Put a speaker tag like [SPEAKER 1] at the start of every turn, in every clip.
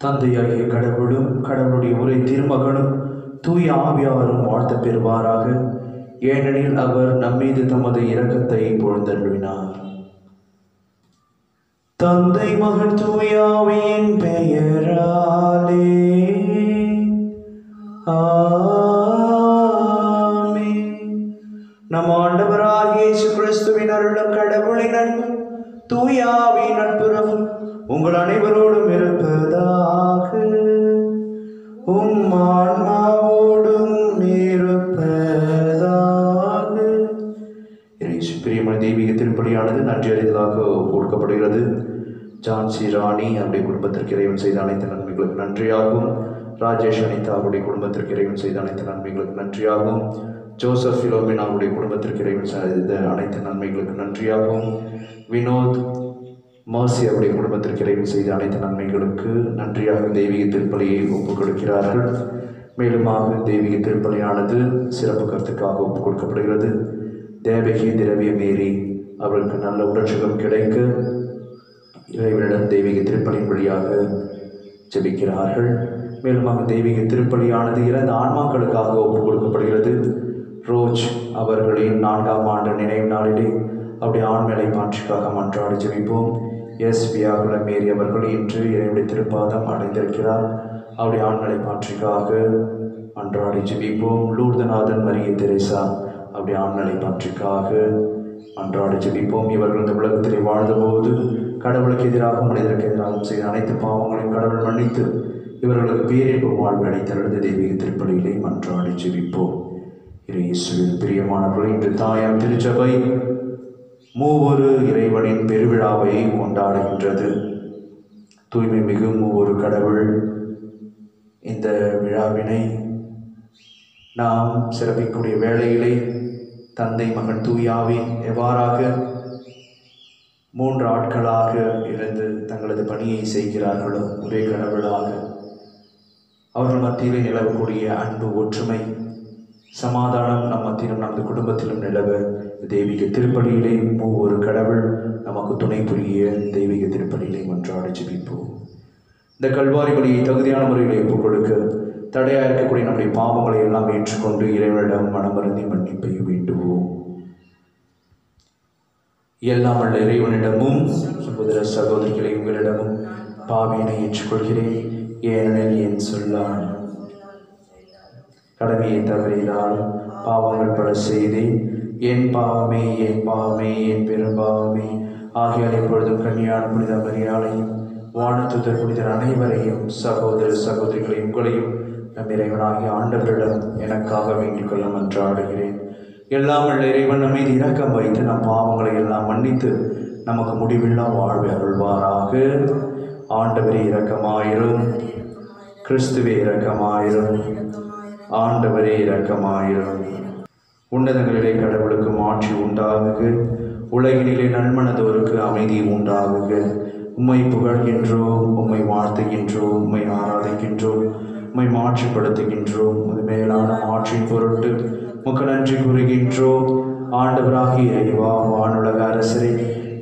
[SPEAKER 1] தந்தையாகிய கடவுளும் கடவுளுடைய ஒரே திருமகனும் தூய ஆவியாரும் வாழ்த்த பெறுவாராக. ஏனெனில் அவர் நம்மீது தமது இரக்கத்தை பொழுந்தருளினார். தந்தை மகன் தூய ஆவியின் பெயராலே ஆமென். நம் ஆண்டவராகிய இயேசு கிறிஸ்துவின் அருளும் கடவுளின் அன்பும் தூய ஆவியின் நட்புறவும் உங்கள் அனைவரோடும் இருப்பதாக. உம் ஆன்மாவோடும் இருப்பதாக. பிரியமான தெய்வீக திருப்பலியானது நன்றி அறிதலாக கொடுக்கப்படுகிறது. ஜான்சி ராணி அவருடைய குடும்பத்திற்கு இறைவன் செய்த அனைத்து நன்மைகளுக்கு நன்றியாகும். ராஜேஷ் அனிதா அவருடைய குடும்பத்திற்கு இறைவன் செய்த அனைத்து நன்மைகளுக்கு நன்றியாகும். ஜோசப் ஃபிலோமினா அவருடைய குடும்பத்திற்கு இறைவன் செய்த அனைத்து நன்மைகளுக்கு நன்றியாகும். வினோத் மர்சி அவருடைய குடும்பத்திற்கு இறைவன் செய்த அனைத்து நன்மைகளுக்கு நன்றியாக தெய்வீக திருப்பலியை ஒப்புக் கொடுக்கிறார்கள். மேலுமாக தெய்வீக திருப்பலியானது சிறப்பு கருத்துக்காக ஒப்புக் கொடுக்கப்படுகிறது. தேவகி திரவிய மேரி அவர்களுக்கு நல்ல உடற்சுகம் கிடைக்க இறைவனிடம் தெய்வீக திருப்பலியின் வழியாக ஜெபிக்கிறார்கள். மேலுமாக தெய்வீக திருப்பலியானது இறந்த ஆன்மாக்களுக்காக ஒப்புக் கொடுக்கப்படுகிறது. ரோஜ் அவர்களின் 4ஆம் ஆண்டு நினைவு நாளிலே அவருடைய ஆண்மலை பாட்சிக்காக மன்றாடி ஜெபிப்போம். எஸ் வியாகுல மேரி அவர்கள் இன்று இறைவனுடைய திருப்பாதம் அடைந்திருக்கிறார். அவருடைய ஆண்மலை பாட்சிக்காக மன்றாடி ஜெபிப்போம். லூர்தநாதன் மரிய தெரேசா அவருடைய ஆண்மலை பாட்சிக்காக மன்றாடி ஜெபிப்போம். இவர்கள் இந்த உலகத்திலே வாழ்ந்தபோது கடவுளுக்கு எதிராக மனிதருக்கு எதிராக செய்த அனைத்து பாவங்களையும் கடவுள் மன்னித்து இவர்களுக்கு பேரின்பு வாழ்வு அளித்தருளது தெய்வீக திருப்பலியிலே மன்றாடி ஜெபிப்போம். இயேசுவில் பிரியமானவர்கள், இன்று தாயாம் திருச்சபை மூவொரு இறைவனின் பெருவிழாவை கொண்டாடுகின்றது. தூய்மை மிகு மூவொரு கடவுள் இந்த விழாவினை நாம் சிறப்பிக்கக்கூடிய வேளையிலே தந்தை மகன் தூயாவி எவ்வாறாக 3 ஆட்களாக இருந்து தங்களது பணியை செய்கிறார்களோ ஒரே கடவுளாக அவர்கள் மத்தியிலே நிலவக்கூடிய அன்பு, ஒற்றுமை, சமாதானம் நம் மத்தியிலும் நமது குடும்பத்திலும் நிலவ தெய்வீக திருப்பலியிலே மூவொரு கடவுள் நமக்கு துணை புரிய தெய்வீக திருப்பலியிலே மன்றாடி ஜெபிப்போம். இந்த கல்வாரி பலியை தகுதியான முறையில் ஒப்புக் கொடுக்க தடையாக இருக்கக்கூடிய நம்முடைய பாவங்களை எல்லாம் ஏற்றுக்கொண்டு இறைவனிடம் மனமருந்தி மன்னிப்பை வேண்டுவோம். எல்லாம் வல்ல இறைவனிடமும் சகோதர சகோதரிகளை உங்களிடமும் பாவியினை ஏற்றுக்கொள்கிறேன். ஏனெனில் என் சொல்லால் கடமையை தவறினால் பாவங்கள் பல செய்தேன். என் பாவமே என் பாவமே என் பெரும்பாவமே ஆகியால் எப்பொழுதும் கன்னியான புனித மரியாதையும் வானத்துதர் புனிதர் அனைவரையும் சகோதர சகோதரிகளை உங்களையும் நம் இறைவனாகிய ஆண்டவரிடம் எனக்காக வேண்டிக் கொள்ள மன்றாடுகிறேன். எல்லாம் உள்ள இறைவன் நம்மை இரக்கம் வைத்து நம் பாவங்களை எல்லாம் மன்னித்து நமக்கு முடிவில்லா வாழ்வை அருள்வாராக. ஆண்டவரே இரக்கமாயிரும். கிறிஸ்துவே இரக்கமாயிரும். ஆண்டவரே இரக்கமாயிரும். உன்னதங்களிலே கடவுளுக்கு மாட்சி உண்டாகுக. உலகினிலே நன்மனதோருக்கு அமைதி உண்டாகுக. உம்மை புகழ்கின்றோம், உம்மை வாழ்த்துகின்றோம், உம்மை ஆராதிக்கின்றோம், உம்மை மாட்சிப்படுத்துகின்றோம். அது மேலான மாட்சியின் பொருட்டு உமக்கு நன்றி கூறுகின்றோம். ஆண்டவராகிய இறைவா, வானுலக அரசரே,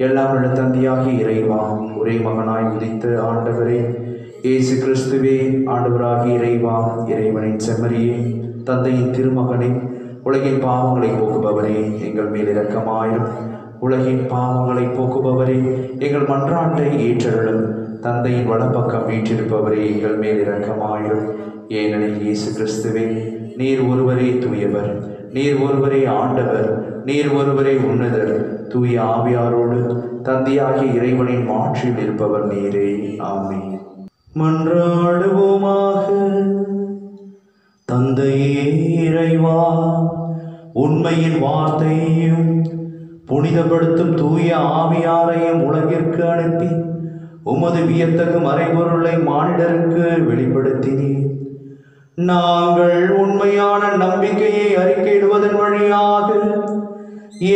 [SPEAKER 1] எல்லாம் உள்ள தந்தையாகிய இறைவா, ஒரே மகனாய் உதித்த ஆண்டவரே இயேசு கிறிஸ்துவே, ஆண்டவராகிய இறைவா, இறைவனின் செம்மறியே, தந்தையின் திருமகனே, உலகின் பாவங்களை போக்குபவரே, எங்கள் மேல் இரக்கமாயிரும். உலகின் பாவங்களை போக்குபவரே, எங்கள் மன்றாட்டை ஏற்றருளும். தந்தையின் வலப்பக்கம் வீற்றிருப்பவரே, எங்கள் மேல் இரக்கமாயிரும். ஏனெனில் இயேசு கிறிஸ்துவே, நீர் ஒருவரே தூயவர், நீர் ஒருவரே ஆண்டவர், நீர் ஒருவரே உன்னதர், தூய ஆவியாரோடு தந்தையாகிய இறைவனின் மாட்சியில் இருப்பவர் நீரே. ஆமென். மன்றாடுவோமாக. தந்தையே இறைவா, உண்மையின் வார்த்தையையும் புனிதப்படுத்தும் தூய ஆவியாரையும் உலகிற்கு அனுப்பி உமது வியத்தகு மறைபொருளை மானிடருக்கு வெளிப்படுத்தினீர். நாங்கள் உண்மையான நம்பிக்கையை அறிக்கையிடுவதன் வழியாக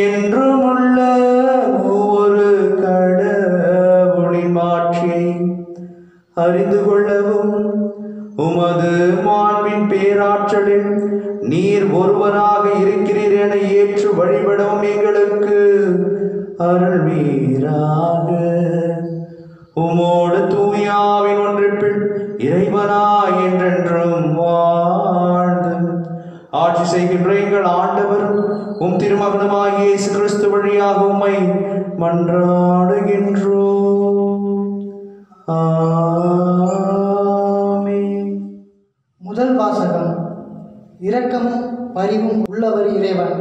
[SPEAKER 1] என்றும் உள்ள ஒவ்வொரு கடவுளின் மாட்சியை அறிந்து கொள்ளவும் உமது மாண்பின் பேராற்றலில் நீர் ஒருவராக இருக்கிறீர் என ஏற்று வழிபடவும் எங்களுக்கு அருள்வீராக. உமோடு தூயாவின் ஒன்றிப்பில் இறைவனாய் என்றென்றும் வாழ்ந்து ஆட்சி செய்கின்ற எங்கள் ஆண்டவர் உம் திருமகனுமாகிய இயேசு கிறிஸ்து வழியாக உம்மை மன்றாடுகின்றோம். ஆமென்.
[SPEAKER 2] முதல் வாசகம். இரக்கமும் பரிவும் உள்ளவர் இறைவன்.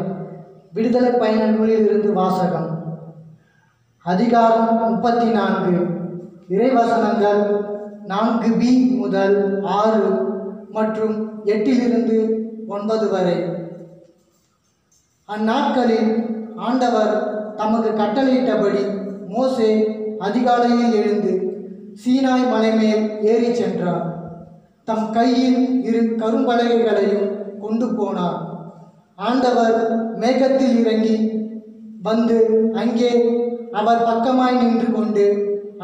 [SPEAKER 2] விடுதலை பயண நூலில் இருந்து வாசகம். அதிகாரம் 34. இறைவசனங்கள் 4b முதல் 6 மற்றும் 8 9 வரை. அந்நாட்களில் ஆண்டவர் தமக்கு கட்டளையிட்டபடி மோசே அதிகாலையில் எழுந்து சீனாய் மலை மேல் ஏறி சென்றார். தம் கையில் 2 கரும்பலகைகளையும் கொண்டு போனார். ஆண்டவர் மேகத்தில் இறங்கி வந்து அங்கே அவர் பக்கமாய் நின்று கொண்டு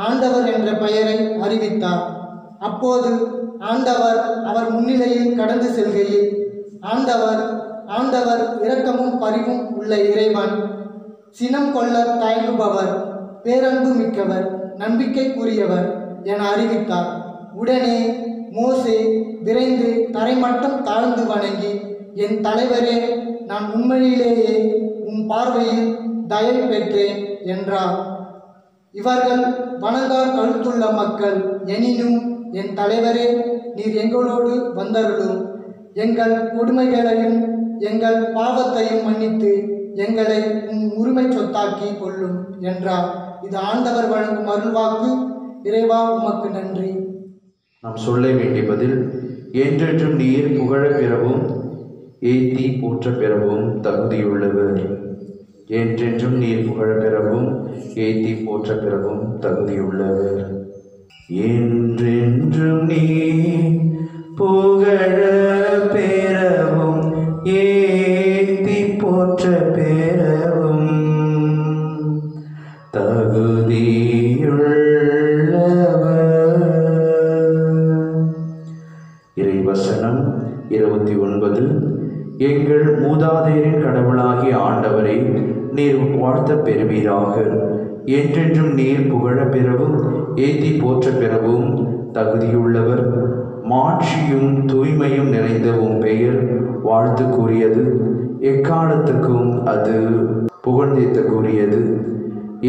[SPEAKER 2] ஆண்டவர் என்ற பெயரை அறிவித்தார். அப்போது ஆண்டவர் அவர் முன்னிலையில் கடந்து செல்கையில் ஆண்டவர் இரக்கமும் பரிவும் உள்ள இறைவன், சினம் கொள்ள தயங்குபவர், பேரன்பு மிக்கவர், நம்பிக்கைக்குரியவர் என அறிவித்தார். உடனே மோசே விரைந்து தரைமட்டம் தாழ்ந்து வணங்கி, என் தலைவரே, நான் உண்மையிலேயே உம் பார்வையில் தயவு பெற்றேன் என்றார். இவர்கள் வணங்கார் கழுத்துள்ள மக்கள். எனினும் என் தலைவரே, நீர் எங்களோடு வந்தருளும், எங்கள் கொடுமைகளையும் எங்கள் பாவத்தையும் மன்னித்து எங்களை உம் உரிமை சொத்தாக்கி கொள்ளும் என்றார். இது ஆண்டவர் வழங்கும் அருள்வாக்கு. இறைவா, உமக்கு நன்றி.
[SPEAKER 1] நாம் சொல்ல வேண்டிய பதில்: என்றென்றும் நீர் புகழ பெறவும் ஏத்தி போற்ற பெறவும் தகுதியுள்ளவர். என்றென்றும் நீர் புகழ பெறவும் ஏத்தி போற்ற பெறவும் தகுதியுள்ளவர். என்றென்றும் நீர் புகழ பெறவும் ஏத்தி போற்ற பெறவும் தகுதியுள்ளவர். இறைவசனம் 29. எங்கள் மூதாதையரின் கடவுளாகிய ஆண்டவரை நீர் வாழ்த்த பெறுவீராக. என்றென்றும் நீர் புகழ பெறவும் ஏத்தி போற்ற பெறவும் தகுதியுள்ளவர். மாட்சியும் தூய்மையும் நிறைந்த உம் பெயர் வாழ்த்துக்குரியது. எக்காலத்துக்கும் அது புகழ்ந்தேத்தக்கூடியது,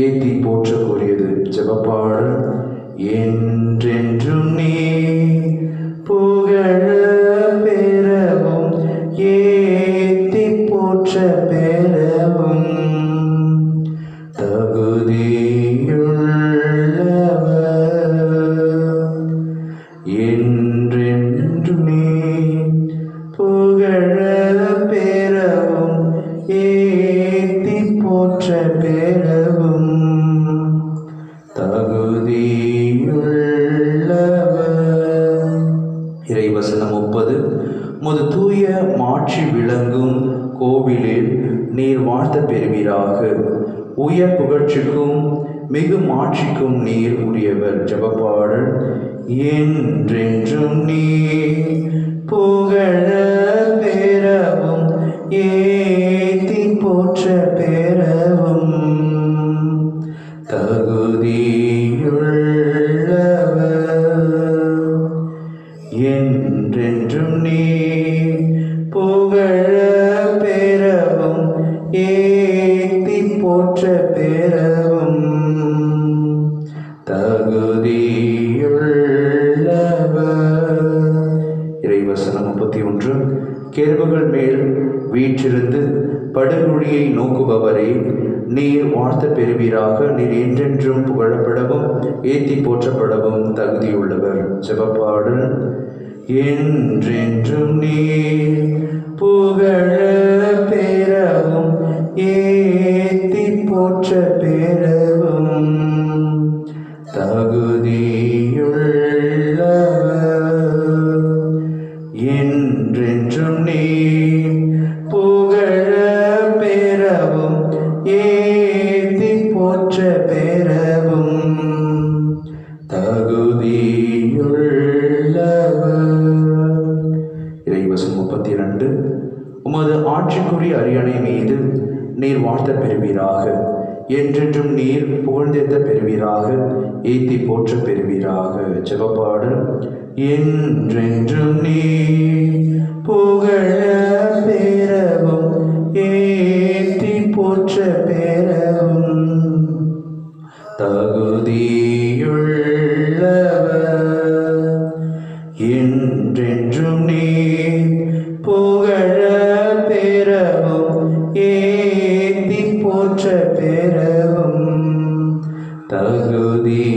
[SPEAKER 1] ஏத்தி போற்றக்கூடியது. ஜெபப்பாடல். என்றென்றும் நீர் புகழ பெறவும் ஏத்தி போற்ற பெறவும் தகுதியுள்ளவர். என்றென்றும் நீர் புகழ பெறவும் ஏத்தி போற்ற பெறவும் தகுதியுள்ளவர். இறைவசனம் 30. முது தூய மாட்சி விளங்கும் கோவிலில் நீர் வாழ்த்த பெறுவீராக. உயர் புகழ்ச்சிக்கும் மிகு மாட்சிக்கும் நீர் உரியவர். ஜெபப்பாடல். என்றென்றும் நீர் புகழ பெறவும் ஏத்தி போற்ற பெறவும் தகுதியுள்ளவர். என்றென்றும் நீர் புகழ பெறவும் ஏத்தி போற்ற பெறவும் தகுதியுள்ளவர். இறைவசனம் 31. கேருபுகள் மேல் வீற்றிருந்து படுகுழியை நோக்குபவரே, நீர் வாழ்த்த பெறுவீராக. நீர் என்றென்றும் புகழப்படவும் ஏத்தி போற்றப்படவும் தகுதியுள்ளவர். ஜெபப்பாடல். என்றென்றும் நீர் புகழ பெறவும் ஏத்தி போற்ற பெறவும் தகுதியுள்ளவர். என்றென்றும் நீர் புகழ பெறவும் ஏத்தி போற்ற பெறவும் தகுதியுள்ளவர். இறைவசனம் 32. உமது ஆட்சிக்குரிய அரியணை மீது நீர் வாழ்த்த பெறுவீராக. என்றென்றும் நீர் புகழ்ந்தேத்த பெறுவீராக, ஏத்தி போற்ற பெறுவீராக. ஜெபப்பாடல். என்றென்றும் நீர் புகழ பெறவும், ஏத்தி போற்ற பெறவும் தகுதியுள்ளவர். என்றென்றும் நீர் புகழ பெறவும், ஏத்தி போற்ற பெறவும் தகுதியுள்ளவர்.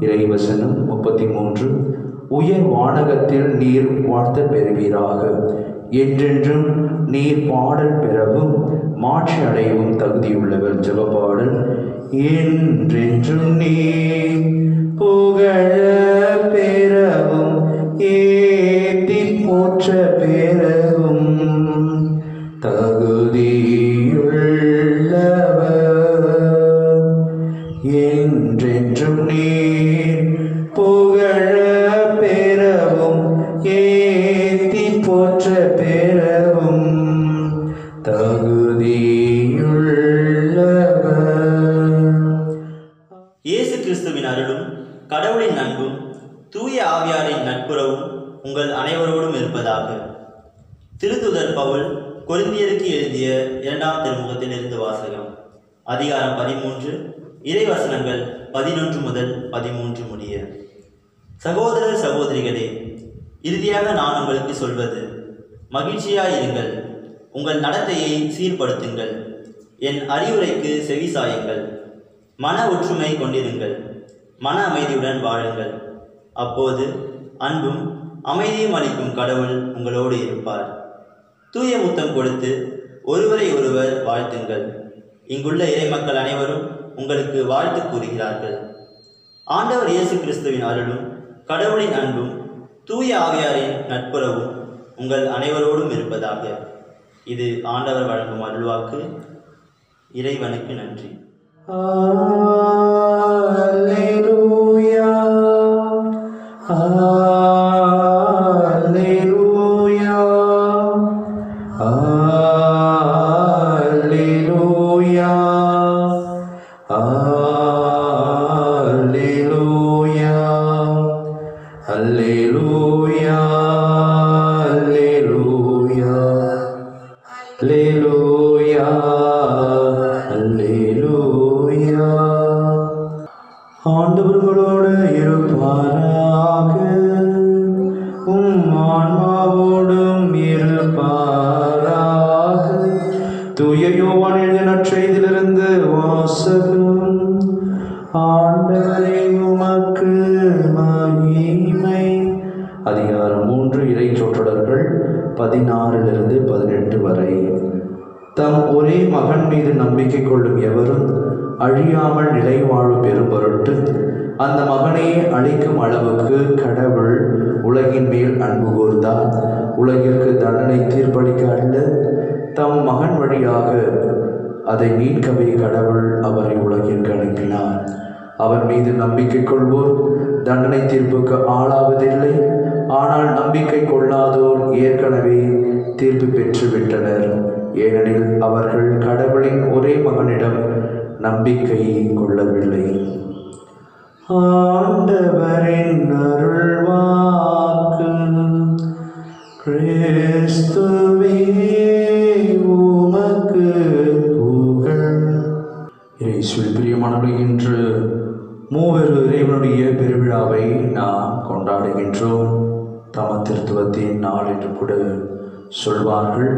[SPEAKER 1] இறைவசனம் 33. உயர் வானகத்தில் நீர் வாழ்த்த பெறுவீராக, என்றென்றும் நீர் பாடல் பெறவும் மாட்சி அடையவும் தகுதியுள்ளவர். ஜெபப்பாடல். என்றென்றும் நீர் புகழ பெறவும், ஏத்தி போற்ற பெறவும் தகுதியுள்ளவர். என்றென்றும் நீர் புகழ பெறவும், ஏத்தி போற்ற பெறவும் தகுதியுள்ளவர்.
[SPEAKER 3] இயேசு கிறிஸ்துவின் அருளும் கடவுளின் அன்பும் தூய ஆவியாரின் நட்புறவும் உங்கள் அனைவரோடும் இருப்பதாக. திருத்துதர் பவுல் கொரிந்தியருக்கு எழுதிய 2ஆம் திருமுகத்தில் இருந்து வாசகம். அதிகாரம் 13, இறைவசனங்கள் 11 முதல் 13 முடிய. சகோதரர் சகோதரிகளே, இறுதியாக நான் உங்களுக்கு சொல்வது, மகிழ்ச்சியாயிருங்கள், உங்கள் நடத்தையை சீர்படுத்துங்கள், என் அறிவுரைக்கு செவிசாயுங்கள், மன ஒற்றுமை கொண்டிருங்கள், மன அமைதியுடன் வாழுங்கள். அப்போது அன்பும் அமைதியும் அளிக்கும் கடவுள் உங்களோடு இருப்பார். தூய முத்தம் கொடுத்து ஒருவரை ஒருவர் வாழ்த்துங்கள். இங்குள்ள இறைமக்கள் அனைவரும் உங்களுக்கு வாழ்த்து கூறுகிறார்கள். ஆண்டவர் இயேசு கிறிஸ்துவின் அருளும் கடவுளின் அன்பும் தூய ஆவியாரின் நட்புறவும் உங்கள் அனைவரோடும் இருப்பதாக. இது ஆண்டவர் வழங்கும் அருள்வாக்கு. இறைவனுக்கு நன்றி.
[SPEAKER 1] Alleluia, Alleluia, Alleluia, Alleluia, Alleluia, Alleluia, Alleluia. ஆண்டவர்களோடு இருப்பாராக, ஆன்மாவோடும் இருப்பாராக. தூய யோவான் எழுதிய நற்செய்தியிலிருந்து வாசகம். ஆண்டவரே உமக்கு மகிமை. அதிகாரம் 3, இறை சொற்றொடர்கள் 16 18 வரை. தம் ஒரே மகன் மீது நம்பிக்கை கொள்ளும் எவரும் அழியாமல் நிலை வாழ்வு பெறும் பொருட்டு அந்த மகனை அழிக்கும் அளவுக்கு கடவுள் உலகின் மேல் அன்பு கூர்ந்தார். உலகிற்கு தண்டனை தீர்ப்பளிக்க அல்ல, தம் மகன் வழியாக அதை மீட்கவே கடவுள் அவரை உலகிற்கு அனுப்பினார். அவர் மீது நம்பிக்கை கொள்வோர் தண்டனை தீர்ப்புக்கு ஆளாவதில்லை. ஆனால் நம்பிக்கை கொள்ளாதோர் ஏற்கனவே தீர்ப்பு பெற்று விட்டனர். ஏனெனில் அவர்கள் கடவுளின் ஒரே மகனிடம் நம்பிக்கை கொள்ளவில்லை. ஆண்டவரின் அருள்வாக்கு. கிறிஸ்துவே உமக்கு புகழ். இயேசுவில் பிரியமானவர்களே, இன்று மூவரு இறைவனுடைய பெருவிழாவை நாம் கொண்டாடுகின்றோம். தம திருத்துவத்தின் நாள் என்று கூட சொல்வார்கள்.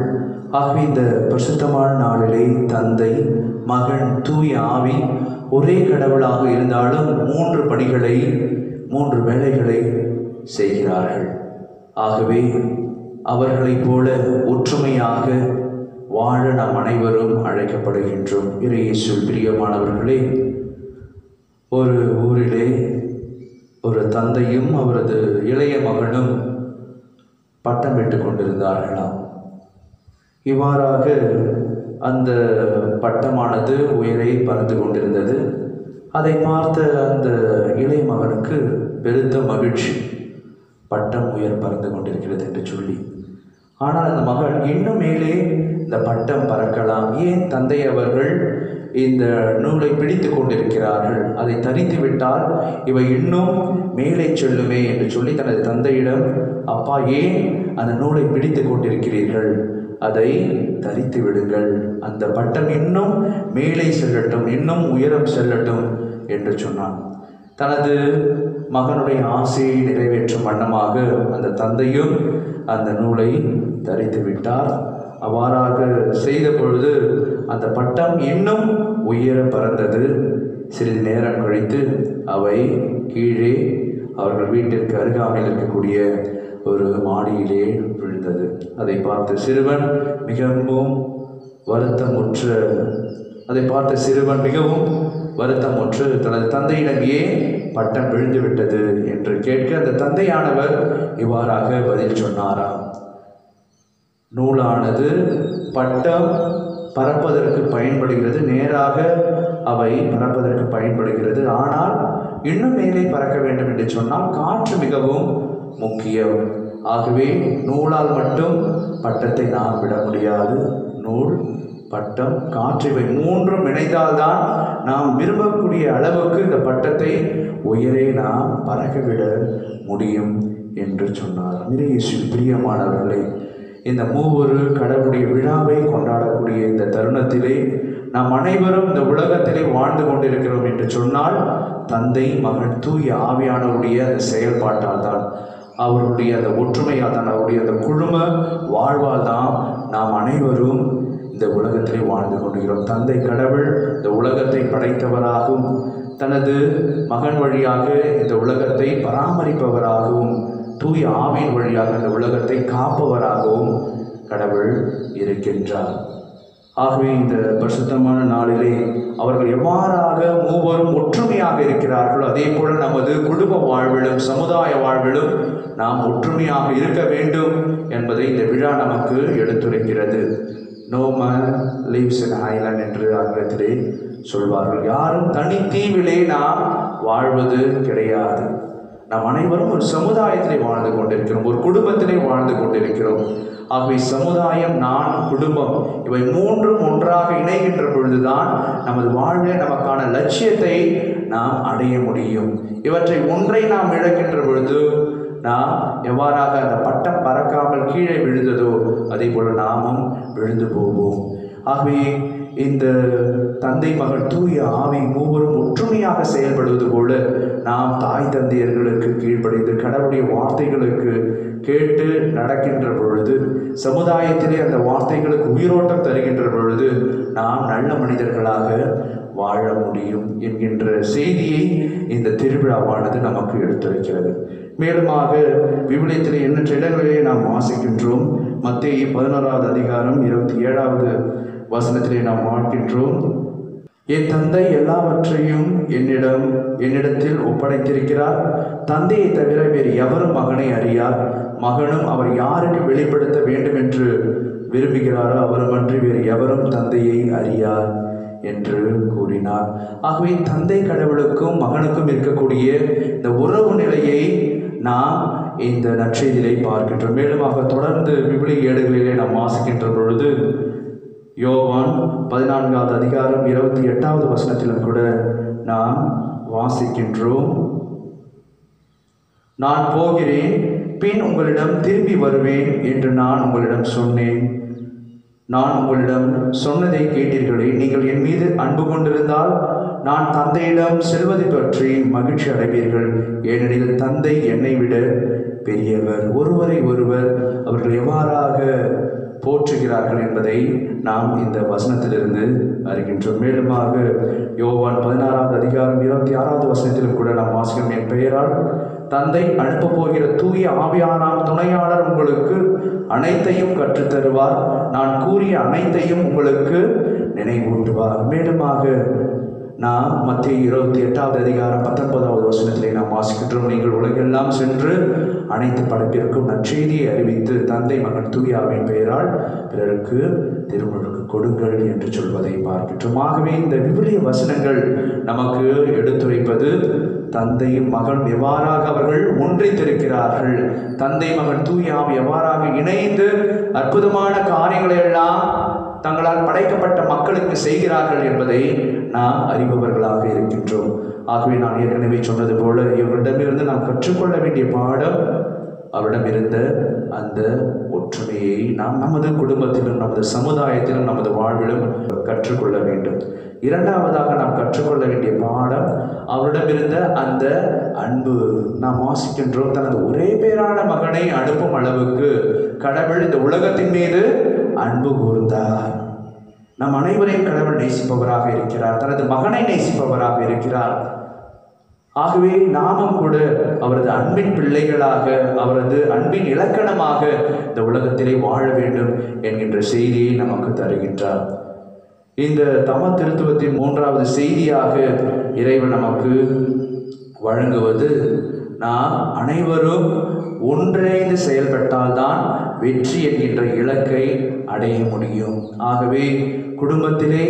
[SPEAKER 1] ஆகவே இந்த பரிசுத்தமான நாளிலே தந்தை, மகன், தூய ஆவி ஒரே கடவுளாக இருந்தாலும் 3 பணிகளை 3 வேலைகளை செய்கிறார்கள். ஆகவே அவர்களைப் போல ஒற்றுமையாக வாழ நாம் அனைவரும் அழைக்கப்படுகின்றோம். இயேசுவில் பிரியமானவர்களே, ஒரு ஊரிலே ஒரு தந்தையும் அவரது இளைய மகனும் பட்டம் பெற்றுக் கொண்டிருந்தார்களாம். இவ்வாறாக அந்த பட்டமானது உயரே பறந்து கொண்டிருந்தது. அதை பார்த்த அந்த இளைய மகனுக்கு பெருத்த மகிழ்ச்சி, பட்டம் உயர் பறந்து கொண்டிருக்கிறது என்று சொல்லி. ஆனால் அந்த மகன் இன்னும் மேலே இந்த பட்டம் பறக்கலாம்? ஏன் தந்தை அவர்கள் இந்த நூலை பிடித்து கொண்டிருக்கிறார்கள்? அதை தரித்து விட்டால் இவை இன்னும் மேலே செல்லுமே என்று சொல்லி தனது தந்தையிடம், அப்பா ஏன் அந்த நூலை பிடித்து கொண்டிருக்கிறீர்கள்? அதை தரித்து விடுங்கள், அந்த பட்டம் இன்னும் மேலே செல்லட்டும், இன்னும் உயரம் செல்லட்டும் என்று சொன்னான். தனது மகனுடைய ஆசையை நிறைவேற்றும் வண்ணமாக அந்த தந்தையும் அந்த நூலை தரித்து விட்டார். அவ்வாறாக செய்த பொழுது அந்த பட்டம் இன்னும் உயர பறந்தது. சிறிது நேரம் கழித்து அவை கீழே அவர்கள் வீட்டிற்கு அருகாமையில் இருக்கக்கூடிய ஒரு மாடியிலே விழுந்தது. அதை பார்த்த சிறுவன் மிகவும் வருத்தமுற்று தனது தந்தையிடம் ஏன் பட்டம் விழுந்து விட்டது என்று கேட்க, அந்த தந்தையானவர் இவ்வாறாக பதில் சொன்னாராம். நூலானது பட்டம் பறப்பதற்கு பயன்படுகிறது, நேராக அவை பறப்பதற்கு பயன்படுகிறது. ஆனால் இன்னும் மேலே பறக்க வேண்டும் என்று சொன்னால் காற்று மிகவும் முக்கியம். ஆகவே நூலால் மட்டும் பட்டத்தை நாம் விட முடியாது. நூல், பட்டம், காற்று இவை மூன்றும் இணைந்தால்தான் நாம் விரும்பக்கூடிய அளவுக்கு இந்த பட்டத்தை உயரே நாம் பறக்க விட முடியும் என்று சொன்னார். இயேசுவில் பிரியமானவர்களே, இந்த மூவொரு கடவுளுடைய விழாவை கொண்டாடக்கூடிய இந்த தருணத்திலே நாம் அனைவரும் இந்த உலகத்திலே வாழ்ந்து கொண்டிருக்கிறோம் என்று சொன்னால் தந்தை, மகன், தூய ஆவியானவருடைய அந்த செயல்பாட்டால் தான், அவருடைய அந்த ஒற்றுமையால் தான், அவருடைய அந்த குழும வாழ்வால் தான் நாம் அனைவரும் இந்த உலகத்திலே வாழ்ந்து கொண்டிருக்கிறோம். தந்தை கடவுள் இந்த உலகத்தை படைத்தவராகவும் தனது மகன் வழியாக இந்த உலகத்தை பராமரிப்பவராகவும் தூய ஆவியின் வழியாக இந்த உலகத்தை காப்பவராகவும் கடவுள் இருக்கின்றார். ஆகவே இந்த பரிசுத்தமான நாளிலே அவர்கள் எவ்வாறாக மூவரும் ஒற்றுமையாக இருக்கிறார்களோ அதே போல நமது குடும்ப வாழ்விலும் சமுதாய வாழ்விலும் நாம் ஒற்றுமையாக இருக்க வேண்டும் என்பதை இந்த விழா நமக்கு எடுத்துரைக்கிறது. No man lives in an island என்று ஆங்கிலத்திலே சொல்வார்கள். யாரும் தனித்தீவிலே நாம் வாழ்வது கிடையாது. நாம் அனைவரும் ஒரு சமுதாயத்திலே வாழ்ந்து கொண்டிருக்கிறோம், ஒரு குடும்பத்திலே வாழ்ந்து கொண்டிருக்கிறோம். ஆகவே சமுதாயம், நான், குடும்பம் இவை மூன்றும் ஒன்றாக இணைகின்ற பொழுதுதான் நமது வாழ்வில் நமக்கான லட்சியத்தை நாம் அடைய முடியும். இவற்றை ஒன்றை நாம் இழக்கின்ற பொழுது நாம் எவ்வாறாக அந்த பட்டம் பறக்காமல் கீழே விழுந்ததோ அதே போல நாமும் விழுந்து போவோம். ஆகவே இந்த தந்தை, மகள், தூய ஆவி மூவரும் ஒற்றுமையாக செயல்படுவது போல நாம் தாய் தந்தையர்களுக்கு கீழ்ப்படிந்து கடவுளுடைய வார்த்தைகளுக்கு கேட்டு நடக்கின்ற பொழுது, சமுதாயத்திலே அந்த வார்த்தைகளுக்கு உயிரோட்டம் தருகின்ற பொழுது நாம் நல்ல மனிதர்களாக வாழ முடியும் என்கின்ற செய்தியை இந்த திருவிழாவானது நமக்கு எடுத்துரைக்கிறது. மேலுமாக விவிலியத்திலே எண்ணற்ற இடங்களிலே நாம் வாசிக்கின்றோம். மத்தேயு 11வது அதிகாரம் 27வது வசனத்திலே நாம் வாழ்கின்றோம். என் தந்தை எல்லாவற்றையும் என்னிடத்தில் ஒப்படைத்திருக்கிறார். தந்தையை தவிர வேறு எவரும் மகனை அறியார். மகனும் அவர் யாருக்கு வெளிப்படுத்த வேண்டும் என்று விரும்புகிறாரோ அவருமன்றி வேறு எவரும் தந்தையை அறியார் என்று கூறினார். ஆகவே தந்தை கடவுளுக்கும் மகனுக்கும் இருக்கக்கூடிய இந்த உறவு நிலையை நாம் இந்த நற்செய்தியிலே பார்க்கின்றோம். மேலுமாக தொடர்ந்து விவிலிய ஏடுகளிலே நாம் வாசிக்கின்ற பொழுது யோவான் 14வது அதிகாரம் 28வது வசனத்திலும் கூட நாம் வாசிக்கின்றோம். நான் போகிறேன், பின் உங்களிடம் திரும்பி வருவேன் என்று நான் உங்களிடம் சொன்னேன். நான் உங்களிடம் சொன்னதை கேட்டீர்களே. நீங்கள் என் மீது அன்பு கொண்டிருந்தால் நான் தந்தையிடம் செல்வதை பற்றி மகிழ்ச்சி அடைவீர்கள். ஏனெனில் தந்தை என்னை விட பெரியவர். ஒருவரை ஒருவர் அவர்கள் எவ்வாறாக போற்றுகிறார்கள் என்பதை நாம் இந்த வசனத்திலிருந்து அறிகின்றோம். மேலுமாக யோவான் 16வது அதிகாரம் 26வது வசனத்திலும் கூட நாம் வாசிக்கிறோம். என் பெயரால் தந்தை அனுப்பப் போகிற தூய ஆவியானாம் துணையாளர் உங்களுக்கு அனைத்தையும் கற்றுத்தருவார். நான் கூறிய அனைத்தையும் உங்களுக்கு நினைவூட்டுவார். மேலுமாக நாம் மத்தேயு 28வது அதிகாரம் 19வது வசனத்திலே நாம் வாசிக்கின்றோம். நீங்கள் உலகெல்லாம் சென்று அனைத்து படைப்பிற்கும் நற்செய்தியை அறிவித்து தந்தை, மகன், தூய ஆவியின் பெயரால் பிறருக்கு திருமுழுக்கு கொடுங்கள் என்று சொல்வதை பார்க்கின்றோம். ஆகவே இந்த விவிலிய வசனங்கள் நமக்கு எடுத்துரைப்பது தந்தையும் மகன் எவ்வாறாக அவர்கள் ஒன்றித்திருக்கிறார்கள், தந்தை, மகன், தூய ஆவி எவ்வாறாக இணைந்து அற்புதமான காரியங்களை எல்லாம் தங்களால் படைக்கப்பட்ட மக்களுக்கு செய்கிறார்கள் என்பதை நாம் அறிபவர்களாக இருக்கின்றோம். ஆகவே நான் ஏற்கனவே சொன்னது போல இவர்களிடமிருந்து நாம் கற்றுக்கொள்ள வேண்டிய பாடம், அவரிடம் இருந்த அந்த ஒற்றுமையை நாம் நமது குடும்பத்திலும் நமது சமுதாயத்திலும் நமது வாழ்விலும் கற்றுக்கொள்ள வேண்டும். இரண்டாவதாக நாம் கற்றுக்கொள்ள வேண்டிய பாடம், அவரிடம் இருந்த அந்த அன்பு. நாம் வாசிக்கின்றோம், தனது ஒரே பேரான மகனை அனுப்பும் அளவுக்கு கடவுள் இந்த உலகத்தின் மீது அன்பு கூர்ந்தார். நம் அனைவரையும் கடவுள் நேசிப்பவராக இருக்கிறார், தனது மகனை நேசிப்பவராக இருக்கிறார். ஆகவே நாமும் கூட அவரது அன்பின் பிள்ளைகளாக, அவரது அன்பின் இலக்கணமாக இந்த உலகத்திலே வாழ வேண்டும் என்கின்ற செய்தியை நமக்கு தருகின்றார். இந்த தம திருத்துவத்தின் 3வது செய்தியாக இறைவன் நமக்கு வழங்குவது, நாம் அனைவரும் ஒன்றிணைந்து செயல்பட்டால்தான் வெற்றி என்கின்ற இலக்கை அடைய முடியும். ஆகவே குடும்பத்திலே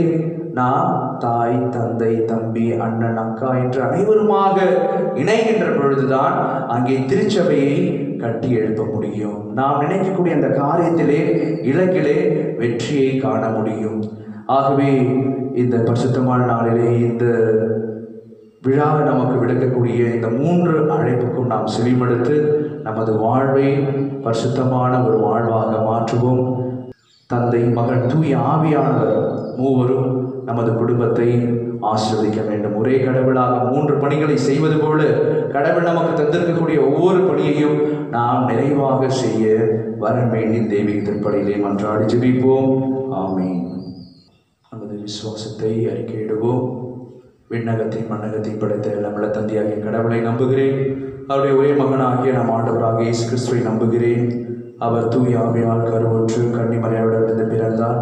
[SPEAKER 1] நாம் தாய், தந்தை, தம்பி, அண்ணன், அக்கா என்று அனைவருமாக இணைகின்ற பொழுதுதான் அங்கே திருச்சபையை கட்டி எழுப்ப முடியும். நாம் நினைக்கக்கூடிய அந்த காரியத்திலே, இலக்கிலே வெற்றியை காண முடியும். ஆகவே இந்த பரிசுத்தமான நாளிலே இந்த விழா நமக்கு விளக்கக்கூடிய இந்த 3 அழைப்புக்கும் நாம் செவிமடுத்து நமது வாழ்வை பரிசுத்தமான ஒரு வாழ்வாக மாற்றுவோம். தந்தை, மகன், தூய ஆவியானவர் மூவரும் நமது குடும்பத்தை ஆசீர்வதிக்க வேண்டும். ஒரே கடவுளாக 3 பணிகளை செய்வது போல கடவுள் நமக்கு தந்திருக்கக்கூடிய ஒவ்வொரு பணியையும் நாம் நிறைவாக செய்ய வரம் வேண்டி தெய்வீக திருப்பலியிலே மன்றாடி ஜெபிப்போம். ஆமென். நமது விசுவாசத்தை அறிக்கையிடுவோம். விண்ணகத்தை மண்ணகத்தை படைத்த நம்மள தந்தையாகிய கடவுளை நம்புகிறேன். அவருடைய ஒரே மகனாகிய நம் ஆண்டவராக இயேசு கிறிஸ்துவை நம்புகிறேன். அவர் தூய ஆவியால் கருவுற்று கன்னிமரியாவிடமிருந்து பிறந்தார்.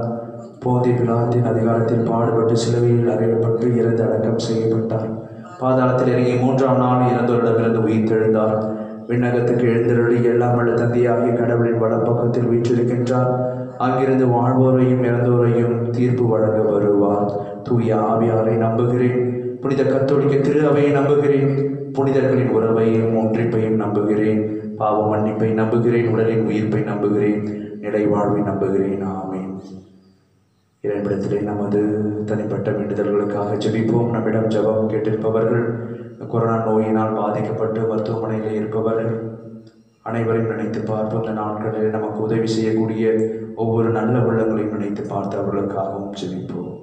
[SPEAKER 1] போந்தி பிலாத்தின் அதிகாரத்தில் பாடுபட்டு சிலுவையில் அறையப்பட்டு இறந்து அடக்கம் செய்யப்பட்டார். பாதாளத்தில் இறங்கி 3ஆம் நாள் இறந்தோரிடமிருந்து உயிர்த்தெழுந்தார். விண்ணகத்துக்கு எழுந்தருளி எல்லாம் வல்ல தந்தையாகிய கடவுளின் வலப்பக்கத்தில் வீற்றிருக்கின்றார். அங்கிருந்து வாழ்வோரையும் இறந்தோரையும் தீர்ப்பு வழங்க வருவார். தூய ஆவியாரை நம்புகிறேன். புனித கத்தோலிக்க திரு அவையை நம்புகிறேன். புனிதர்களின் உறவையும் ஒன்றிப்பையும் நம்புகிறேன். பாவ மன்னிப்பை நம்புகிறேன். உடலின் உயிர்ப்பை நம்புகிறேன். நிலை வாழ்வை நம்புகிறேன். ஆமென். இறைவனிடத்திலே நமது தனிப்பட்ட வேண்டுதல்களுக்காக ஜெபிப்போம். நம்மிடம் ஜெபம் கேட்டிருப்பவர்கள், கொரோனா நோயினால் பாதிக்கப்பட்டு மருத்துவமனையில் இருப்பவர்கள் அனைவரையும் நினைத்து பார்ப்போம். இந்த நாட்களில் நமக்கு உதவி செய்யக்கூடிய ஒவ்வொரு நல்ல உள்ளங்களையும் நினைத்து பார்த்து அவர்களுக்காகவும் ஜெபிப்போம்.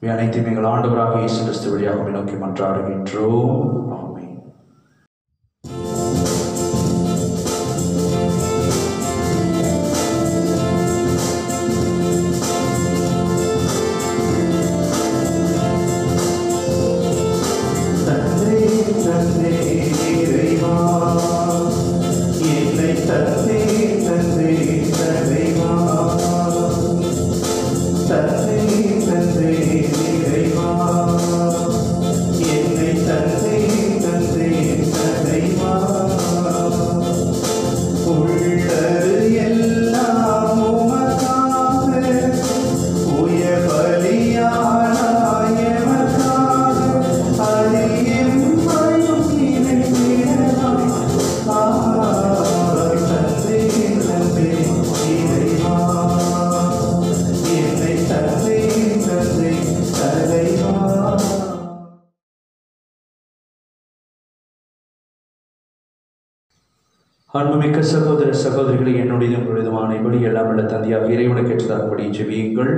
[SPEAKER 1] அனைத்தையும் எங்கள் ஆண்டவராக இயேசு கிறிஸ்து வழியாக நோக்கி மன்றாடுகின்றோம். ஆமென். அன்புமிக்க சகோதர சகோதரிகளை, என்னுடைய உங்களுடையதுமான இப்படி எல்லாம் உள்ள தந்தையாக இறைவனுக்கு ஏற்றதாகபடி ஜெபியுங்கள்.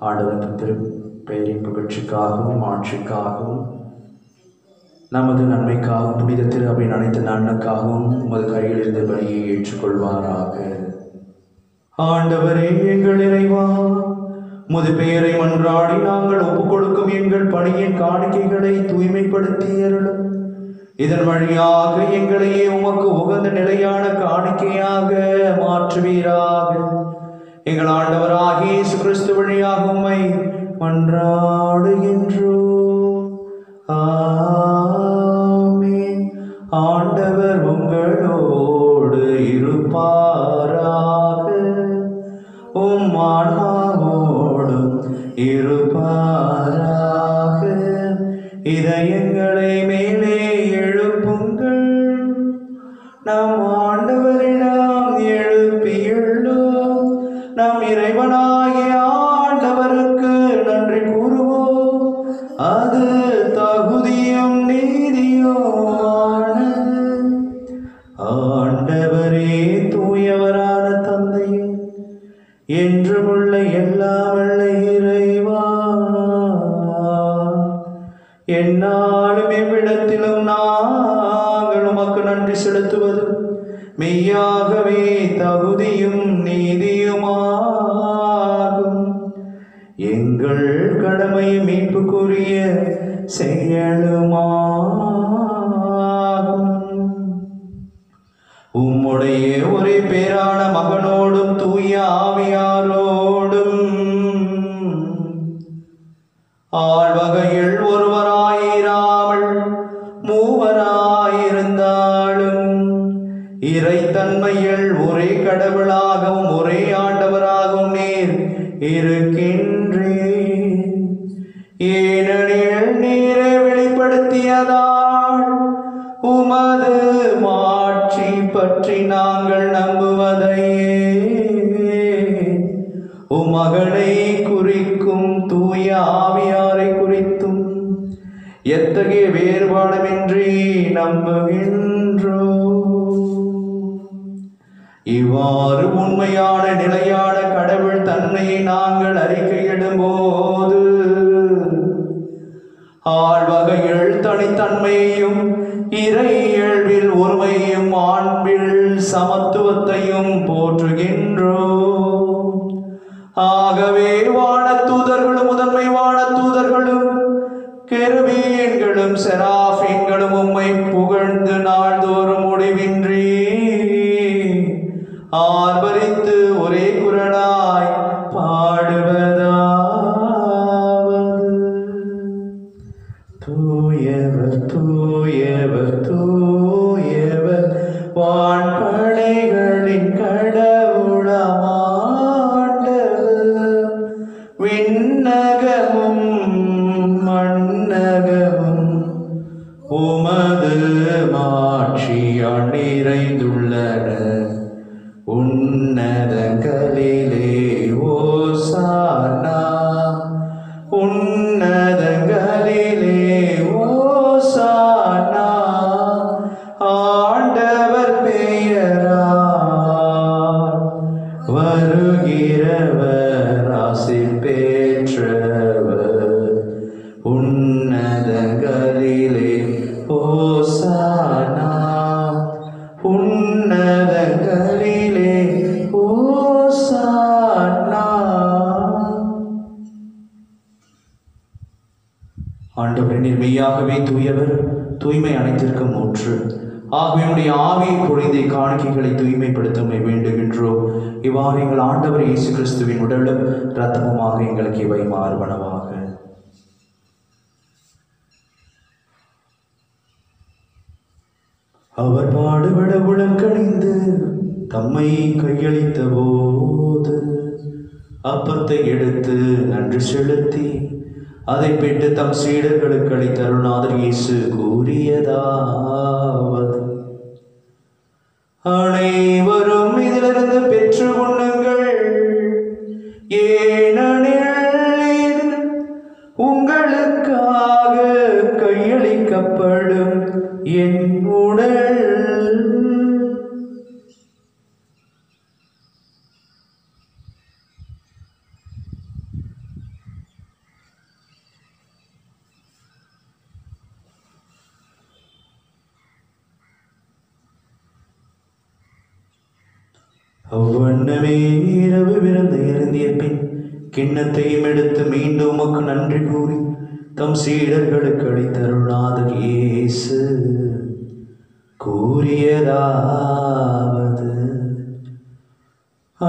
[SPEAKER 1] ஆண்டவரின் திருப்பெயரின் புகழ்ச்சிக்காகவும் ஆட்சிக்காகவும் நமது நன்மைக்காகவும் புனித திரு அவையின் அனைத்து நன்மைக்காகவும் உமது கையில் இருந்த பலியை ஏற்றுக்கொள்வாராக. ஆண்டவரே எங்கள் இறைவா, உமது பெயரை மன்றாடி நாங்கள் ஒப்புக் கொடுக்கும் எங்கள் பணியின் காணிக்கைகளை தூய்மைப்படுத்தி அருளும். இதன் வழியாக எங்களையே உமக்கு உகந்த நிலையான காணிக்கையாக மாற்றுவீராக. எங்கள் ஆண்டவராகிய இயேசு கிறிஸ்து வழியாக உம்மை மன்றாடுகின்றோம். ஆமென். ஆண்டவர் உங்களோடு இருப்பாராக. உம் ஆன்மாவோடும் இருப்பாராக. இதயங்களை மேலே எழுப்புங்கள். நாம் ஆண்டவரிடம் எழுப்பியுள்ளோம். கடவுளாகிய ஆண்டவருக்கு நன்றி கூறுவோம். அது தகுதியும் நீதியுமானது. ஆண்டவரே தூயவரான தந்தை, என்றும் உள்ள எல்லா வல்ல இறைவா, எந்நாளும் எவ்விடத்திலும் நாங்கள் உமக்கு நன்றி செலுத்துவது மெய்யாகவே தகுதியும் நீதியுமாகும். எங்கள் கடமை மீட்புக்குரிய செயலுமாகும். உம்முடைய ஒரே பேரான மகனோடும் தூய ஆவியாரோடும் ஆழ்வகையில் ஒருவராயிராமல் மூவராயிருந்தாலும் இறைத்தன்மையில் ஒரே கடவுளாகவும் ஒரே ஆண்டவராகவும் நீர் இருக்கின்றீர். ஏனெனில் நீரை வெளிப்படுத்தியதால் உமது மாட்சி பற்றி நாங்கள் நம்புவதையே உமகனை குறிக்கும் தூய ஆவியாரை குறித்தும் எத்தகைய வேறுபாடுமின்றி நம்புகின்றோம். இவ்வாறு உண்மையான நிலையான கடவுள் தன்மையை நாங்கள் அறிக்கையிடும் போது ஆழ்வகையில் தனித்தன்மையையும் இறை இயல்பில் ஒருமையையும் ஆண்பில் சமத்துவத்தையும் போற்றுகின்றோம். ஆகவே வானதூதர்களும் முதன்மை வானதூதர்களும் கெருபீன்களும் செராஃபீன்களும் உம்மை புகழ்ந்து நாள்தோறும் முடிவின்றி ஆர்ப்பரித்து ஒரே குரலாய் பாடுவதாவது: தூயவர் தூயவர் தூயவர் வான்படைகளின் கடவுளாம் ஆண்டவர். விண்ணகமும் மண்ணகமும் உமது மாட்சியால் நிறைந்துள்ளன. உன்னதங்களிலே ஓசானா, உன்னதங்களிலே ஓசானா. ஆண்டவர் பெயரால் வருகிறவர் ஆசி பெற்றவர். உன்னதங்களிலே ஓசானா, உன்னதங்களிலே ஓசானா. ஆண்டவரே, நீர் மெய்யாகவே தூயவர், தூய்மை அனைத்திற்கும் ஊற்று. ஆகவே உடைய ஆவியை பொழிந்த காணிக்கைகளை தூய்மைப்படுத்த வேண்டுகின்றோம். இவ்வாறு எங்கள் ஆண்டவர் இயேசு கிறிஸ்துவின் உடலும் இரத்தமுமாக எங்களுக்கு இவை மாறுபனவாக. அவர் பாடுபட உளம் கணிந்து தம்மை கையளித்த போது அப்பத்தை எடுத்து நன்றி செலுத்தி அதை பெற்று தம் சீடர்களுக்கு அளித்தருள்நாதர் இயேசு கூறியதாவது: அனைவரும் இதிலிருந்து பெற்று உண்ணுங்கள், ஏனெனில் இது உங்களுக்காக கையளிக்கப்படும் என் உடல். அவ்வண்ணமே இரவு விருந்து இருந்திய பின் கிண்ணத்தையும் எடுத்து மீண்டும் உமக்கு நன்றி கூறி தம் சீடர்களுக்கு அளித்தருள்நாதர் இயேசு கூறியதாவது: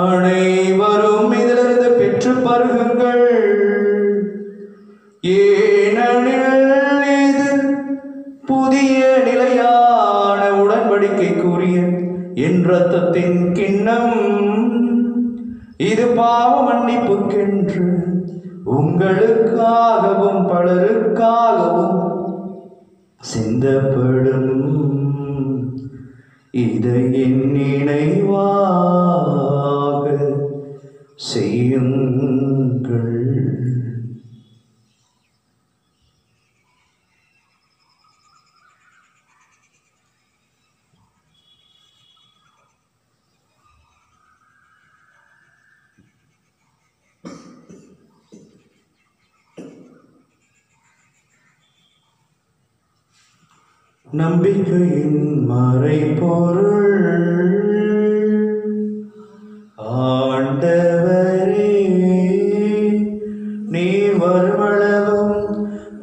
[SPEAKER 1] அனைவரும் இதிலிருந்து பெற்று பருகுங்கள், ஏனெனில் இது புதிய நிலையான உடன்படிக்கைக்குரிய என் இரத்தத்தின் கிண்ணம். இது பாவ மன்னிப்புக்கென்று உங்களுக்காகவும் பலருக்காகவும் சிந்தப்படும். இதை என் நினைவாக செய்யுங்கள். நம்பிக்கையின் மறைபொருள் ஆண்டவரே, நீர் வருமளவும்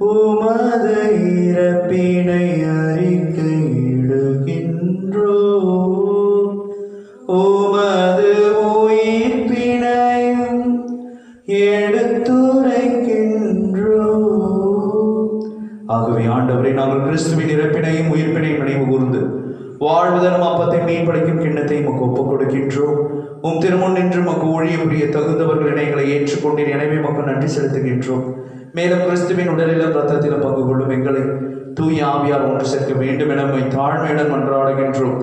[SPEAKER 1] உமது இறப்பினை அறிக்கையிடுகின்றோம், உமது உயிர்ப்பினையும் எடுத்துரைக்கின்றோம். ஆகவே ஆண்டவரே, நாங்கள் கிறிஸ்துவின் இறப்பினையும் உயிர்ப்பினையும் நினைவு கூர்ந்து வாழ்வதனும் அப்பத்தை மீன்படைக்கும் கிண்ணத்தை உமக்கு ஒப்புக் கொடுக்கின்றோம். உம் திருமுன் நின்று உமக்கு ஊழியம் புரிய தகுந்தவர்கள் இணைகளை ஏற்றுக்கொண்டீர். எனவே உமக்கு நன்றி செலுத்துகின்றோம். மேலும் கிறிஸ்துவின் உடலிலும் இரத்தத்திலும் பங்கு கொள்ளும் எங்களை தூய ஆவியார் ஒன்று சேர்க்க வேண்டும் என உம்மை தாழ்மையுடன் மன்றாடுகின்றோம்.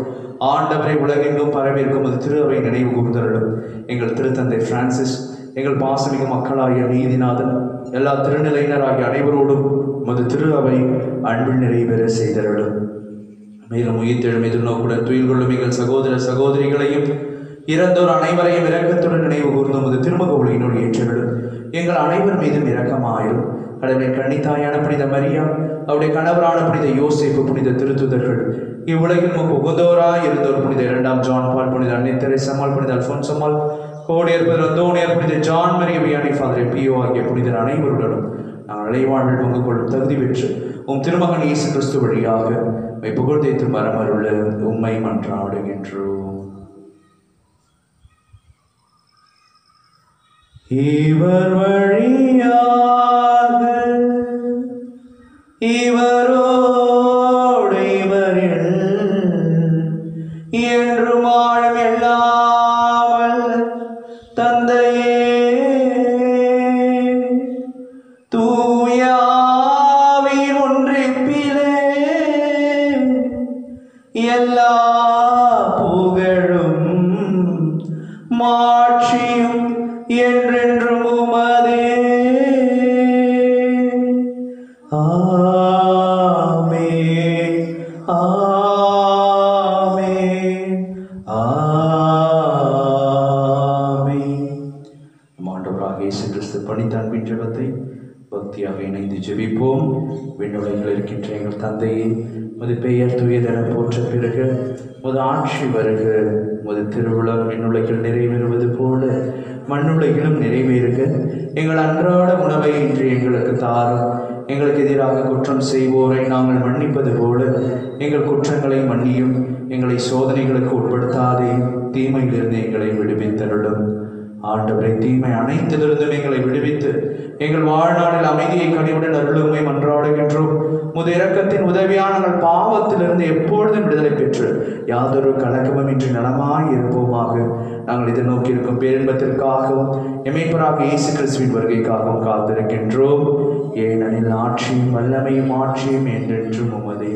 [SPEAKER 1] ஆண்டவரை உலகெங்கும் பரவியிருக்கும் அது திரு அவை நினைவு கூர்ந்தருளும். எங்கள் திருத்தந்தை பிரான்சிஸ், எங்கள் பாசமிகு மக்களாகிய நீதிநாதன், எல்லா திருநிலையினராகிய அனைவரோடும் உமது திரு அவை அன்பில் நிறைவேற செய்தருளும். மேலும் உயிர்த்தெழும் எதிர்நோக்குடன் துயில் கொள்ளும் எங்கள் சகோதர சகோதரிகளையும் இறந்தோர் அனைவரையும் இரக்கத்துடன் நினைவு கூர்ந்து உமது திருமுக ஒளியினுள் ஏற்றருளும். எங்கள் அனைவர் மீதும் இரக்கமாயிரும். கடவுளின் கன்னித்தாயான புனித மரியா, அவருடைய கணவரான புனித யோசேப்பு, புனித திருத்துதர்கள், இவ்வுலகில் உகந்தோராய் இருந்தோர் புனித 2ஆம் ஜான் பால், புனித அன்னை தெரேசாம்மாள், புனித அல்போன்சம்மாள், கோடியர் புனித அந்தோனியார், புனித John Maria Vianney, father Pio ஆகிய புனிதர் அனைவருடனும் நாங்கள் இறைவாழ்வில் பங்கு கொள்ளும் தகுதி பெற்று உம் திருமகன் இயேசு கிறிஸ்து வழியாக உம்மை புகழ்ந்தேத்து மரமருள உம்மை மன்றாடுகின்றோம். இவர் வழியாக இவரோடு இவரில் என்று வாழும் எல்லாம் வல்ல தந்தையே, தூய ஆவியின் ஒன்றிப்பிலே எல்லா புகழும் மாட்சியும் என்றென்றும் உமதே. ஆமென், ஆமென், ஆமென். ஆண்டவராகிய இயேசு கிறிஸ்து பணித்த அன்பின் ஜெபத்தை பக்தியாக இணைந்து ஜெபிப்போம். விண்ணுலகில் இருக்கின்ற எங்கள் தந்தையே, உமது பெயர் தூயதென போற்ற பிறக, உமது ஆட்சி வருக, உமது திருவுளம் விண்ணுலகில் நிறைவேறுவது போல மண்ணுலகிலும் நிறைவேறுக. எங்கள் அன்றாட உணவை இன்று எங்களுக்கு தாரும். எங்களுக்கு எதிராக குற்றம் செய்வோரை நாங்கள் மன்னிப்பது போல எங்கள் குற்றங்களை மன்னியும். எங்களை சோதனைகளுக்கு உட்படுத்தாதே, தீமையிலிருந்து எங்களை விடுவித்தருளும். ஆண்டவரை, தீமை அனைத்திலிருந்தும் எங்களை விடுவித்து எங்கள் வாழ்நாளில் அமைதியை கனிவுடன் அருளுமை மன்றாடுகின்றோம். முது இரக்கத்தின் உதவியான நாங்கள் பாவத்திலிருந்து எப்பொழுதும் விடுதலை பெற்று யாதொரு கலக்கமும் இன்றி நலமாய் இருப்போமாக. நாங்கள் இதை நோக்கி இருக்கும் பேரின்பத்திற்காகவும் எமைப்பராக இயேசு கிறிஸ்துவின் வருகைக்காகவும் காத்திருக்கின்றோம். ஏனெனில் ஆட்சியும் வல்லமையும் ஆட்சியும் என்றென்றும் உமதே.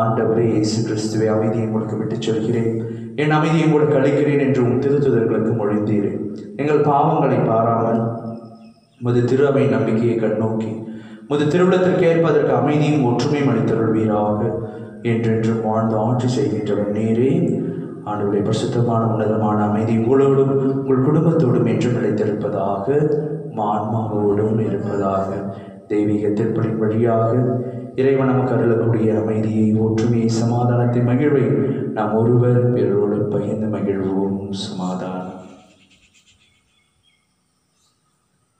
[SPEAKER 1] ஆண்டவரே இயேசு கிறிஸ்துவை, அமைதியை உங்களுக்கு விட்டுச் சொல்கிறேன், என் அமைதியை உங்களுக்கு அளிக்கிறேன் என்று உம் திருத்துதர்களுக்கு மொழிந்தீரேன். எங்கள் பாவங்களை பாராமல் முது திரு அவை நம்பிக்கையை கண்ணோக்கி முது திருவிழத்திற்கு ஏற்பதற்கு அமைதியும் ஒற்றுமையும் அளித்தருள்வீராக. என்றென்றும் வாழ்ந்து ஆட்சி செய்கின்றவர் நேரே. ஆண்டவருடைய பரிசுத்தமான உன்னதமான அமைதி உங்களோடும் உங்கள் குடும்பத்தோடும் என்றும் நிலைத்திருப்பதாக, ஆன்மாவோடும் இருப்பதாக. தெய்வீக திருப்பலின் வழியாக இறைவன் நமக்கு அருளக்கூடிய அமைதியை, ஒற்றுமையை, சமாதானத்தை, மகிழ்வை நாம் ஒருவர் பிறரோடு பகிர்ந்து மகிழ்வோம். சமாதானம்.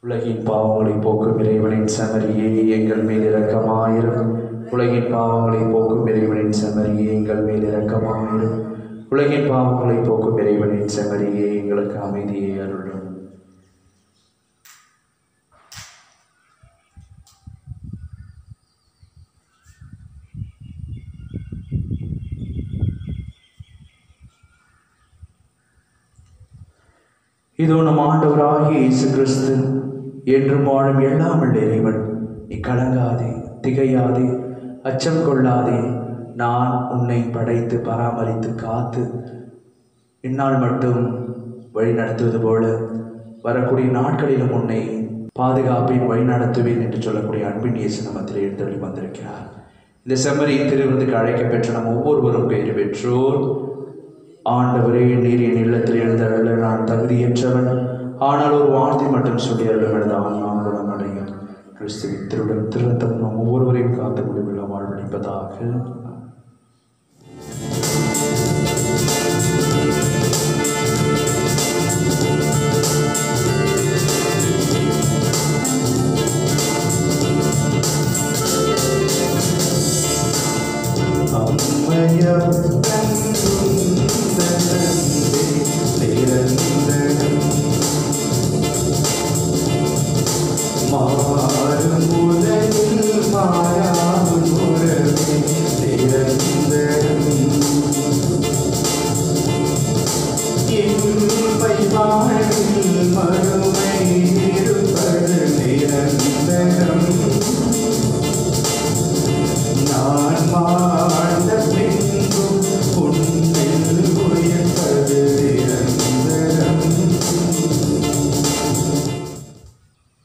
[SPEAKER 1] உலகின் பாவங்களை போக்கும் இறைவனின் செம்மறியே, எங்கள் மேல் இரக்கமாயிரும். உலகின் பாவங்களை போக்கும் இறைவனின் செம்மறியே, எங்கள் மேல் இரக்கமாயிரும். உலகின் பாவங்களை போக்கும் இறைவனின் செம்மறியே, எங்களுக்கு அமைதியை அருளும். இதோ நம் ஆண்டவராகிய இயேசு கிறிஸ்து என்றும் வாழும் எல்லாம் உள்ள இறைவன். நீ கலங்காதே, திகையாதே, அச்சம் கொள்ளாதே. நான் உன்னை படைத்து பராமரித்து காத்து இந்நாள் மட்டும் வழி நடத்துவது போல வரக்கூடிய நாட்களிலும் உன்னை பாதுகாப்பேன், வழி நடத்துவேன் என்று சொல்லக்கூடிய அன்பின் இயேசு நம்மத்தில் எழுந்தருளி வந்திருக்கிறார். இந்த செம்மறியின் திருவிருந்துக்கு அழைக்கப்பெற்ற நம் ஒவ்வொருவரும் பேறு பெற்றோர். ஆண்டவரே, நீர் என் இல்லத்தில் எழுந்தருள நான் தகுதியற்றவன், ஆனால் ஒரு வார்த்தை மட்டும் சொல்லி அருளும் எனது ஆன்மாவுடன் அடையும். கிறிஸ்துவின் திருடன் திருத்தம் நம் ஒவ்வொருவரையும் காத்து முடிவுள்ள வாழ்வளிப்பதாக.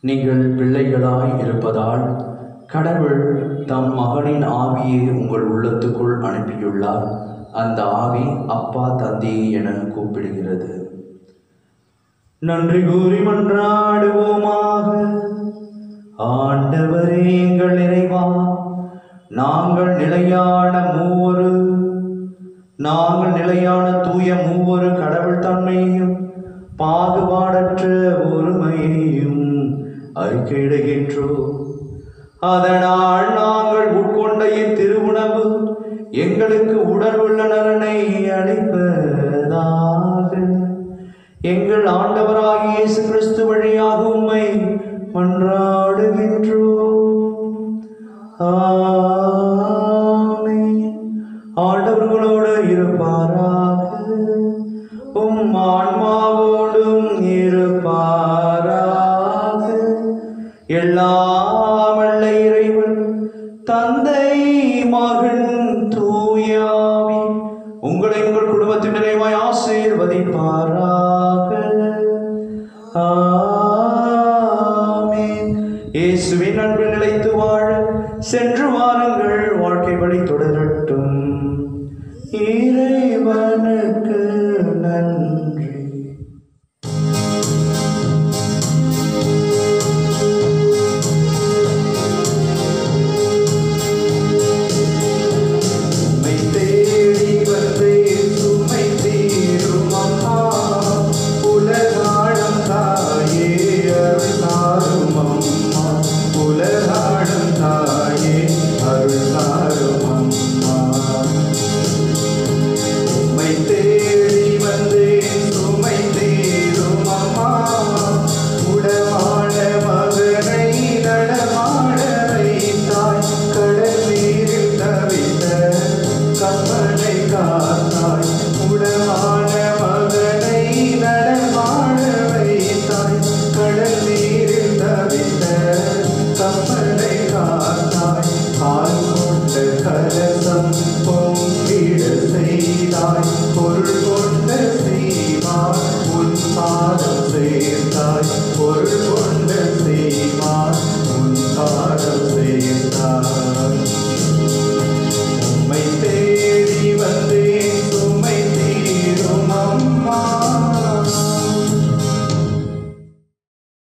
[SPEAKER 1] நீங்கள் பிள்ளைகளாய் இருப்பதால் கடவுள் தம் மகனின் ஆவியை உங்கள் உள்ளத்துக்குள் அனுப்பியுள்ளார். அந்த ஆவி அப்பா, தந்தை என கூப்பிடுகிறது. நன்றி கூறி மன்றாடுவோமாக. ஆண்டவரே எங்கள் இறைவா, நாங்கள் நிலையான தூய மூவொரு கடவுள் தன்மையையும் பாகுபாடற்ற ஒருமையையும் அறிக்கையிடுகின்றோம். அதனால் நாங்கள் உட்கொண்ட இத்திருவுணவு எங்களுக்கு உடல் உள்ள நலனை அளிப்பதாக. எங்கள் ஆண்டவராகிய இயேசு கிறிஸ்து வழியாக உம்மை மன்றாடுகின்றோம். ஆமென். ஆண்டவர்களோடு இருப்பாராக, உம் ஆன்மாவோடும் இருப்பாராக. எல்லாம் வல்ல இறைவன் தந்தை, மகன், தூய ஆவி உங்களை உங்கள் குடும்பத்தின் நிறைவாய் ஆசீர்வதிப்பாராக. ஆமென். இயேசுவின் அன்பில் நிலைத்து வாழ சென்று வாருங்கள். வாழ்க்கை வழி தொடரட்டும். இறைவனுக்கு நன்றி.
[SPEAKER 4] பொருள் கொண்ட செய்வார் உன் பாதம் சேர்த்தார்.